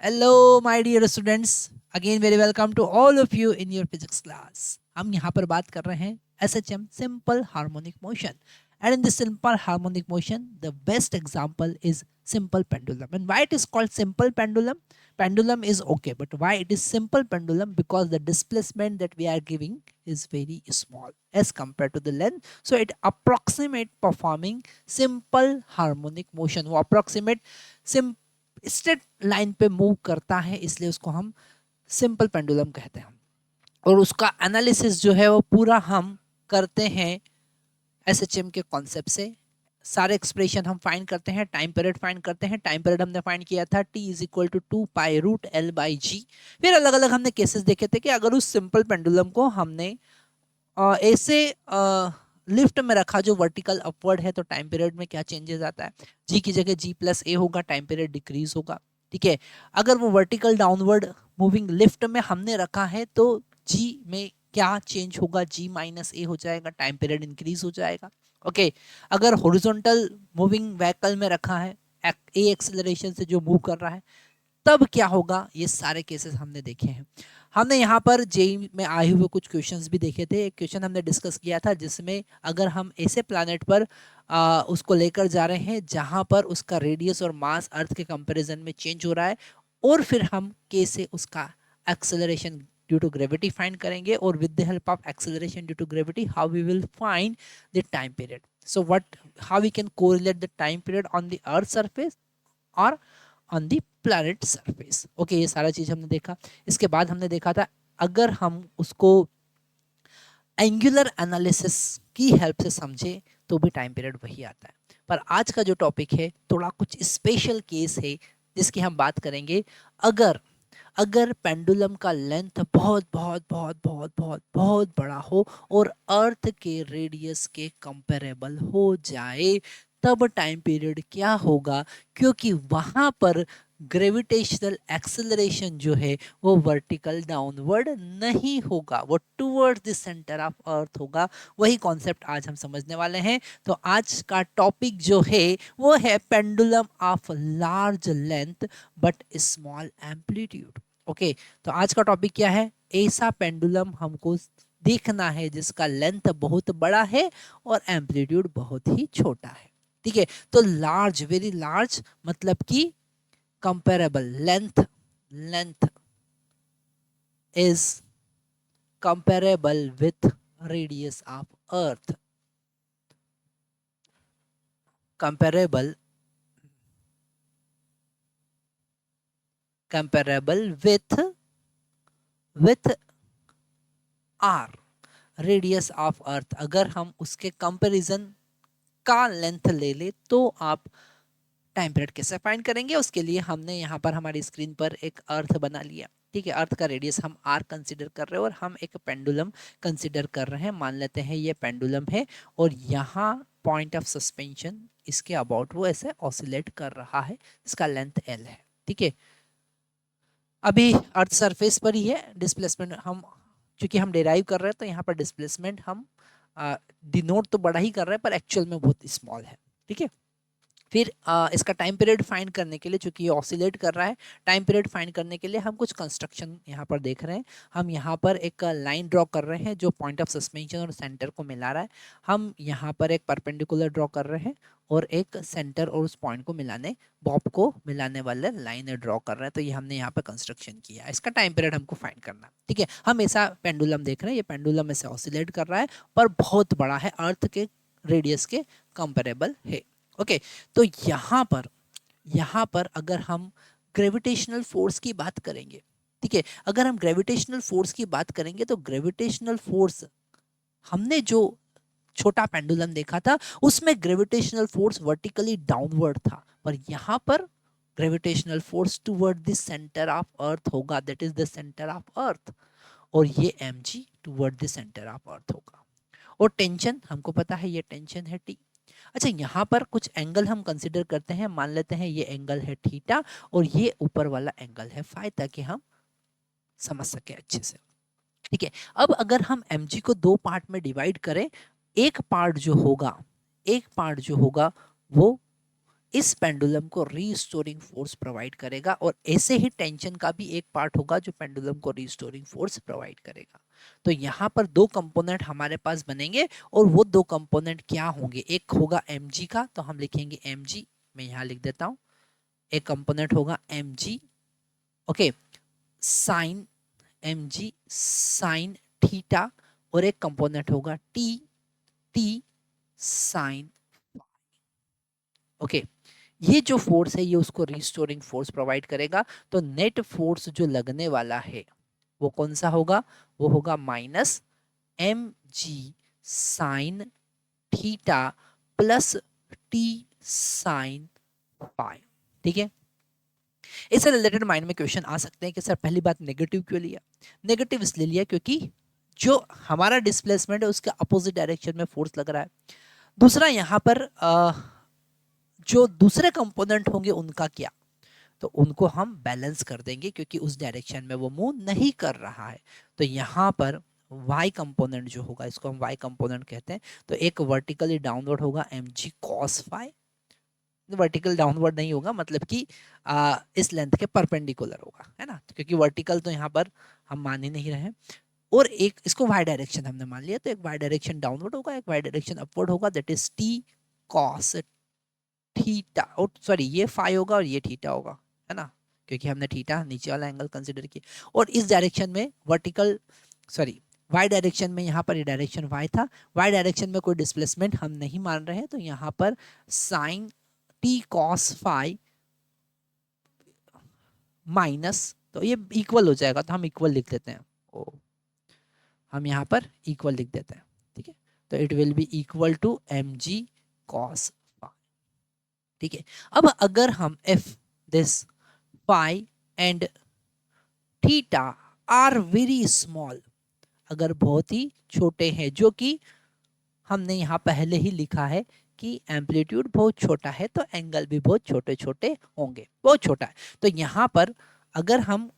Hello, my dear students. Again, very welcome to all of you in your physics class. हम यहाँ पर बात कर रहे हैं SHM simple harmonic motion. And in this simple harmonic motion, the best example is simple pendulum. And why it is called simple pendulum? Pendulum is okay, but why it is simple pendulum? Because the displacement that we are giving is very small as compared to the length. So it approximate performing simple harmonic motion. वो approximate sim straight line पे move करता है, इसलिए उसको हम simple pendulum कहते हैं। और उसका एनालिसिस जो है वो पूरा हम करते हैं एसएचएम के कॉन्सेप्ट से। सारे एक्सप्रेशन हम फाइंड करते हैं, टाइम पीरियड फाइंड करते हैं। टाइम पीरियड हमने फाइंड किया था t is equal to 2π√L/g। फिर अलग अलग हमने केसेस देखे थे कि अगर उस सिंपल पेंडुलम को हमने ऐसे लिफ्ट में रखा जो वर्टिकल अपवर्ड है, तो टाइम पीरियड में क्या चेंजेस आता है। जी की जगह g+a होगा, टाइम पीरियड डिक्रीज होगा। ठीक है, अगर वो वर्टिकल डाउनवर्ड मूविंग लिफ्ट में हमने रखा है तो g में क्या चेंज होगा, g-a हो जाएगा, टाइम पीरियड इंक्रीज हो जाएगा। ओके, अगर हॉरिजॉन्टल मूविंग व्हीकल में रखा है, ए एक्सेलरेशन से जो मूव कर रहा है, तब क्या होगा। ये सारे केसेस हमने देखे हैं। हमने यहाँ पर जेई में आए हुए कुछ क्वेश्चंस भी देखे थे। एक क्वेश्चन हमने डिस्कस किया था जिसमें अगर हम ऐसे प्लैनेट पर उसको लेकर जा रहे हैं जहाँ पर उसका रेडियस और मास अर्थ के कंपैरिजन में चेंज हो रहा है, और फिर हम कैसे उसका acceleration due to gravity find करेंगे, और with the help of acceleration due to gravity how we will find the time period. So what how we can correlate the time period on the earth surface और on the planet surface. Okay, ये सारा चीज हमने देखा। इसके बाद हमने देखा था अगर हम उसको एंगुलर एनालिसिस की हेल्प से समझे तो भी टाइम पीरियड वही आता है। पर आज का जो टॉपिक है थोड़ा कुछ स्पेशल केस है जिसकी हम बात करेंगे। अगर अगर पेंडुलम का लेंथ बहुत बहुत बहुत बहुत बहुत बहुत बड़ा हो और अर्थ के रेडियस के कंपेरेबल हो जाए, तब टाइम पीरियड क्या होगा। क्योंकि वहां पर ग्रेविटेशनल एक्सेलरेशन जो है वो वर्टिकल डाउनवर्ड नहीं होगा, वो towards the centre of earth होगा। वही कॉन्सेप्ट आज हम समझने वाले हैं। तो आज का टॉपिक जो है वो है pendulum of large length but small amplitude. Okay, तो आज का टॉपिक क्या है। ऐसा पेंडुलम हमको देखना है जिसका लेंथ बहुत बड़ा है और एम्पलीट्यूड बहुत ही छोटा है। ठीक है, तो लार्ज, वेरी लार्ज मतलब कि comparable, length is comparable with radius of earth, comparable with r radius of earth. अगर हम उसके कंपैरिजन का लेंथ ले ले तो आप टाइम पीरियड कैसे फाइंड करेंगे। उसके लिए हमने यहाँ पर हमारी स्क्रीन पर एक अर्थ बना लिया। ठीक है, अर्थ का रेडियस हम r कंसीडर कर रहे हैं और हम एक पेंडुलम कंसीडर कर रहे हैं। मान लेते हैं ये पेंडुलम है और यहाँ पॉइंट ऑफ सस्पेंशन इसके अबाउट वो ऐसे ऑसिलेट कर रहा है, इसका लेंथ l है। ठीक है, अभी अर्थ सरफेस पर ही है। डिस्प्लेसमेंट हम चूंकि हम डेराइव कर रहे हैं तो यहाँ पर डिस्प्लेसमेंट हम डिनोट तो बड़ा ही कर रहे हैं पर एक्चुअल में बहुत स्मॉल है। ठीक है, फिर इसका टाइम पीरियड फाइंड करने के लिए, चूंकि ये ऑसिलेट कर रहा है, टाइम पीरियड फाइंड करने के लिए हम कुछ कंस्ट्रक्शन यहाँ पर देख रहे हैं। हम यहाँ पर एक लाइन ड्रॉ कर रहे हैं जो पॉइंट ऑफ सस्पेंशन और सेंटर को मिला रहा है। हम यहाँ पर एक परपेंडिकुलर ड्रॉ कर रहे हैं और एक सेंटर और उस पॉइंट को मिलाने, बॉब को मिलाने वाले लाइन ड्रॉ कर रहे हैं। तो ये हमने यहाँ पर कंस्ट्रक्शन किया, इसका टाइम पीरियड हमको फाइंड करना है। ठीक है, हम ऐसा पेंडुलम देख रहे हैं, ये पेंडुलम ऐसे ऑसिलेट कर रहा है पर बहुत बड़ा है, अर्थ के रेडियस के कंपेरेबल है। ओके, तो यहाँ पर अगर हम ग्रेविटेशनल फोर्स की बात करेंगे, ठीक है, अगर हम ग्रेविटेशनल फोर्स की बात करेंगे तो ग्रेविटेशनल फोर्स हमने जो छोटा पेंडुलम देखा था उसमें ग्रेविटेशनल फोर्स वर्टिकली डाउनवर्ड था, पर यहाँ पर gravitational force toward the centre of earth होगा, that is the centre of earth, और ये mg toward the centre of earth होगा। और टेंशन हमको पता है, ये टेंशन है t। अच्छा, यहाँ पर कुछ एंगल हम कंसिडर करते हैं। मान लेते हैं ये एंगल है थीटा और ये ऊपर वाला एंगल है फाई, ताकि हम समझ सके अच्छे से। ठीक है, अब अगर हम mg को दो पार्ट में डिवाइड करें, एक पार्ट जो होगा वो इस पेंडुलम को रीस्टोरिंग फोर्स प्रोवाइड करेगा, और ऐसे ही टेंशन का भी एक पार्ट होगा जो पेंडुलम को रीस्टोरिंग फोर्स प्रोवाइड करेगा। तो यहाँ पर दो कंपोनेंट हमारे पास बनेंगे, और वो दो कंपोनेंट क्या होंगे, एक होगा mg का, तो हम लिखेंगे mg, मैं यहाँ लिख देता हूँ, एक कंपोनेंट होगा mg, okay, sine mg sine theta, और एक कंपोनेंट होगा t साइन, ओके। ये जो फोर्स है ये उसको रिस्टोरिंग फोर्स प्रोवाइड करेगा। तो नेट फोर्स जो लगने वाला है वो कौन सा होगा, वो होगा minus mg sine theta plus t sine phi, ठीक है। इससे रिलेटेड माइंड में क्वेश्चन आ सकते हैं कि सर पहली बात नेगेटिव क्यों लिया। नेगेटिव इसलिए लिया क्योंकि जो हमारा डिस्प्लेसमेंट है उसके अपोजिट डायरेक्शन में फोर्स लग रहा है। दूसरा यहाँ पर जो दूसरे कंपोनेंट होंगे उनका क्या, तो उनको हम बैलेंस कर देंगे क्योंकि उस डायरेक्शन में वो मूव नहीं कर रहा है। तो यहाँ पर y कंपोनेंट जो होगा, इसको हम y कंपोनेंट कहते हैं, तो एक वर्टिकली डाउनवर्ड होगा mg cos phi, vertical downward नहीं होगा, मतलब कि इस लेंथ के परपेंडिकुलर होगा, है ना, क्योंकि वर्टिकल तो यहाँ पर हम मान ही नहीं रहे हैं। और एक इसको y डायरेक्शन हमने मान लिया, तो एक y डायरेक्शन डाउनवर्ड होगा, एक y डायरेक्शन अपवर्ड होगा, that is t cos theta, और सॉरी ये फाई होगा और ये थीटा होगा, है ना, क्योंकि हमने थीटा नीचे वाला एंगल कंसीडर किया। और इस डायरेक्शन में वर्टिकल सॉरी y डायरेक्शन में यहाँ पर ये डायरेक्शन y था, y डायरेक्शन में कोई डिस्प्लेसमेंट हम नहीं मान रहे हैं, तो यहाँ पर sine t cos phi minus, तो ये इक्वल हो जाएगा, तो हम इक्वल लिख देते हैं, ओ हम यहाँ पर इक्वल लिख देते हैं, ठीक है। तो it will be equal to mg cos, ठीक है। अब अगर हम if this phi and theta are very small, अगर बहुत ही छोटे हैं, जो कि हमने यहाँ पहले ही लिखा है कि एम्पलीट्यूड बहुत छोटा है तो एंगल भी बहुत छोटे छोटे होंगे, बहुत छोटा है। तो यहाँ पर अगर हम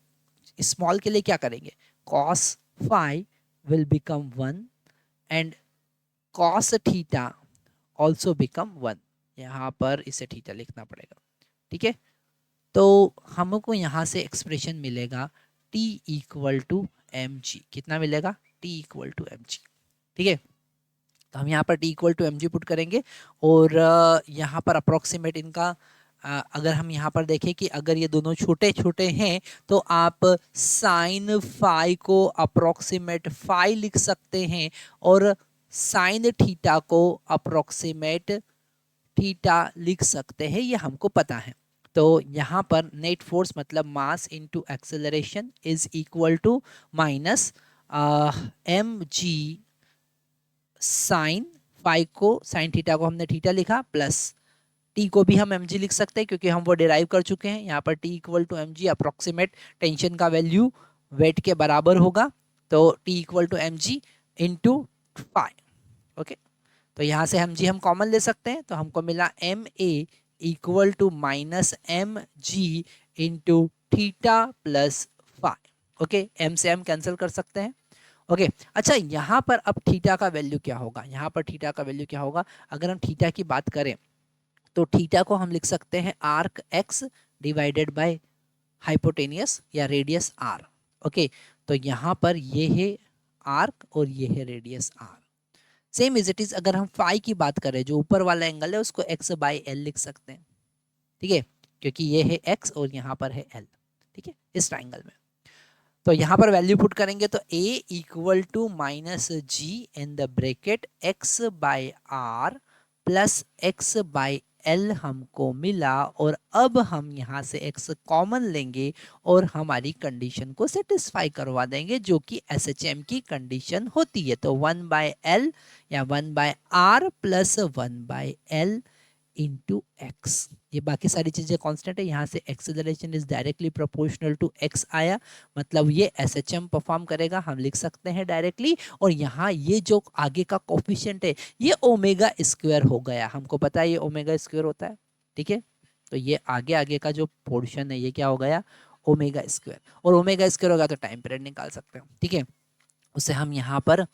स्मॉल के लिए क्या करेंगे, cos phi will become 1 and cos theta also become 1, यहाँ पर इसे थीटा लिखना पड़ेगा, ठीक है। तो हमको यहाँ से एक्सप्रेशन मिलेगा t equal to M G, कितना मिलेगा, t equal to M G, ठीक है। तो हम यहाँ पर t equal to M G put करेंगे, और यहाँ पर अप्रोक्सीमेट इनका अगर हम यहाँ पर देखें कि अगर ये दोनों छोटे छोटे हैं तो आप साइन फाई को अप्रोक्सीमेट फाई लिख सकते हैं, और साइन थीटा को अप्रोक्सीमेट थीटा लिख सकते हैं, ये हमको पता है। तो यहाँ पर नेट फोर्स मतलब mass into acceleration is equal to minus M G sine phi को, साइन थीटा को हमने थीटा लिखा, प्लस टी को भी हम mg लिख सकते हैं क्योंकि हम वो डिराइव कर चुके हैं। यहाँ पर T equal to M G, approximate tension का वैल्यू वेट के बराबर होगा, तो T equal to M G into phi, okay. तो यहाँ से हम जी हम कॉमन ले सकते हैं, तो हमको मिला M A equal to minus M G into theta plus phi, okay. M से एम कैंसिल कर सकते हैं, ओके। अच्छा यहाँ पर अब थीटा का वैल्यू क्या होगा, यहाँ पर थीटा का वैल्यू क्या होगा, अगर हम थीटा की बात करें तो थीटा को हम लिख सकते हैं arc X divided by hypotenuse या रेडियस आर, ओके। तो यहाँ पर ये है आर्क और ये है radius R. Same is it is अगर हम फाई की बात करें, जो ऊपर वाला एंगल है उसको एक्स बाई एल लिख सकते हैं, ठीक है, क्योंकि ये है एक्स और यहाँ पर है एल, ठीक है, इस ट्राइंगल में। तो यहाँ पर वैल्यू पुट करेंगे तो a equal to minus G in the bracket X by R plus X by L हमको मिला, और अब हम यहाँ से x कॉमन लेंगे और हमारी कंडीशन को सेटिस्फाई करवा देंगे, जो कि SHM की कंडीशन होती है। तो 1 बाय एल या 1 by are plus 1 by L into X, ये बाकी सारी चीजें कांस्टेंट है। यहाँ से acceleration is directly proportional to X आया, मतलब ये SHM परफॉर्म करेगा, हम लिख सकते हैं डायरेक्टली। और यहाँ ये जो आगे का कोफिशिएंट है ये ओमेगा स्क्वायर हो गया, हमको पता है ये ओमेगा स्क्वायर होता है, ठीक है। तो ये आगे आगे का जो पोर्शन है ये क्या हो गया, ओमेगा स्क्वायर, और ओमेगा स्क्वायर होगा तो टाइम पीरियड निकाल सकते हैं, ठीक है। उसे हम यहाँ पर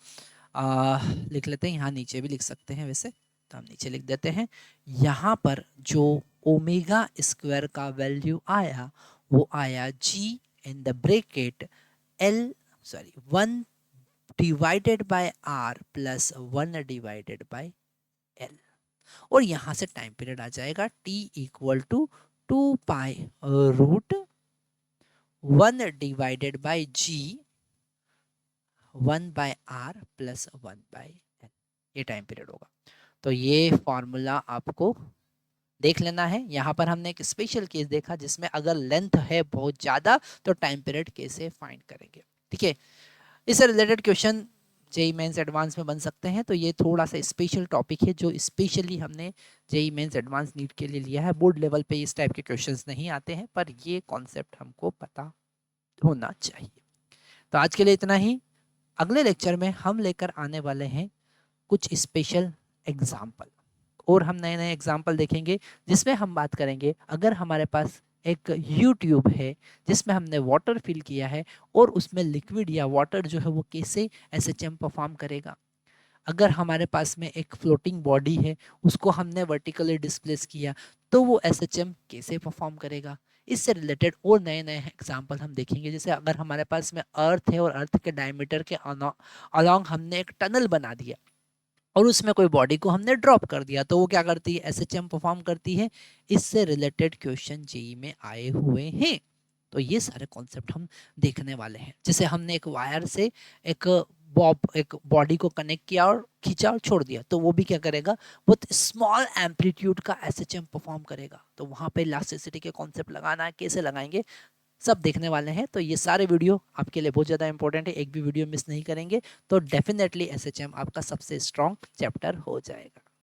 लिख लेते हैं, यहाँ नीचे भी लिख सकते हैं वैसे, तो हम नीचे लिख देते हैं। यहाँ पर जो ओमेगा स्क्वायर का वैल्यू आया वो आया g in the bracket l 1 divided by are plus 1 divided by l. और यहां से टाइम पीरियड आ जाएगा T equal to 2 pi root 1 divided by g 1 by are plus 1 by l, ये टाइम पीरियड होगा। तो ये फॉर्मूला आपको देख लेना है। यहाँ पर हमने एक स्पेशल केस देखा जिसमें अगर लेंथ है बहुत ज़्यादा तो टाइम पीरियड कैसे फाइंड करेंगे। ठीक है, इससे related question JEE Mains advance में बन सकते हैं। तो ये थोड़ा सा स्पेशल टॉपिक है जो स्पेशली हमने जेई मेंस एडवांस नीट के लिए लिया है। बोर्ड लेवल पे इस टाइप के क्वेश्चंस नहीं आते हैं, पर ये कॉन्सेप्ट हमको पता होना चाहिए। तो आज के लिए इतना ही। अगले लेक्चर में हम लेकर आने वाले हैं कुछ स्पेशल एग्जाम्पल, और हम नए नए एग्जाम्पल देखेंगे जिसमें हम बात करेंगे अगर हमारे पास एक यूट्यूब है जिसमें हमने वाटर फिल किया है और उसमें लिक्विड या वाटर जो है वो कैसे एसएचएम परफॉर्म करेगा। अगर हमारे पास में एक फ्लोटिंग बॉडी है उसको हमने वर्टिकली डिस्प्लेस किया तो वो एसएचएम कैसे परफॉर्म करेगा। इससे रिलेटेड और नए नए एग्जाम्पल हम देखेंगे। जैसे अगर हमारे पास में अर्थ है और अर्थ के डायमीटर के अलॉन्ग हमने एक टनल बना दिया और उसमें कोई बॉडी को हमने ड्रॉप कर दिया तो वो क्या करती है, एसएचएम परफॉर्म करती है। इससे रिलेटेड क्वेश्चन जेई में आए हुए हैं। तो ये सारे कॉन्सेप्ट हम देखने वाले हैं। जैसे हमने एक वायर से एक एक बॉडी को कनेक्ट किया और खींचा और छोड़ दिया तो वो भी क्या करेगा, बहुत स्मॉल एम्पलीट्यूड का एसएचएम परफॉर्म करेगा। तो वहां पे इलास्टिसिटी के कॉन्सेप्ट लगाना है, कैसे लगाएंगे, सब देखने वाले हैं। तो ये सारे वीडियो आपके लिए बहुत ज़्यादा इंपॉर्टेंट है, एक भी वीडियो मिस नहीं करेंगे तो डेफिनेटली एसएचएम आपका सबसे स्ट्रॉन्ग चैप्टर हो जाएगा।